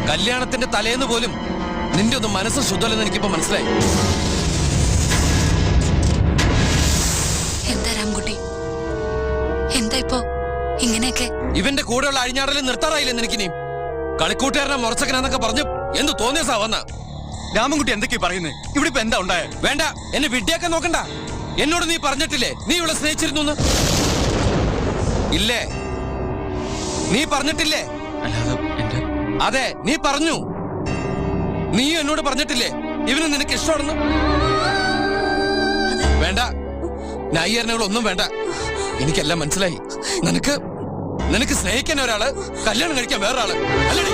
കല്യാണത്തിന്റെ തലേന്ന് പോലും നിന്റെ ഒന്നും മനസ്സ് ശുദ്ധമല്ലെന്ന് എനിക്കിപ്പോ മനസ്സിലായി. എന്താ രാംകുട്ടി, എന്താ ഇപ്പോ ഇങ്ങനെയൊക്കെ? ഇവന്റെ കൂടെയുള്ള അഴിഞ്ഞാടലും നിർത്താറായില്ലെന്ന് എനിക്കിനിയും. കളിക്കൂട്ടുകാരനെ മുറച്ചക്കനാന്നൊക്കെ പറഞ്ഞു എന്ത് തോന്നിയ സാവന്ന രാമൻകുട്ടി എന്തൊക്കെയാ പറയുന്നേ? ഇവിടെ ഇപ്പൊ എന്താ ഉണ്ടായ? വേണ്ട, എന്നെ വിഡ്ഢിയാക്കാൻ നോക്കണ്ട. എന്നോട് നീ പറഞ്ഞിട്ടില്ലേ നീ ഇവിടെ സ്നേഹിച്ചിരുന്നു? ഇല്ലേ? നീ പറഞ്ഞിട്ടില്ലേ? അതെ, നീ പറഞ്ഞു. നീ എന്നോട് പറഞ്ഞിട്ടില്ലേ ഇവന് നിനക്ക് ഇഷ്ടമാണെന്ന്? വേണ്ട, ന്യായീകരണങ്ങളൊന്നും വേണ്ട. എനിക്കെല്ലാം മനസ്സിലായി. നിനക്ക് സ്നേഹിക്കാൻ ഒരാള്, കല്യാണം കഴിക്കാൻ വേറൊരാള് അല്ലേ?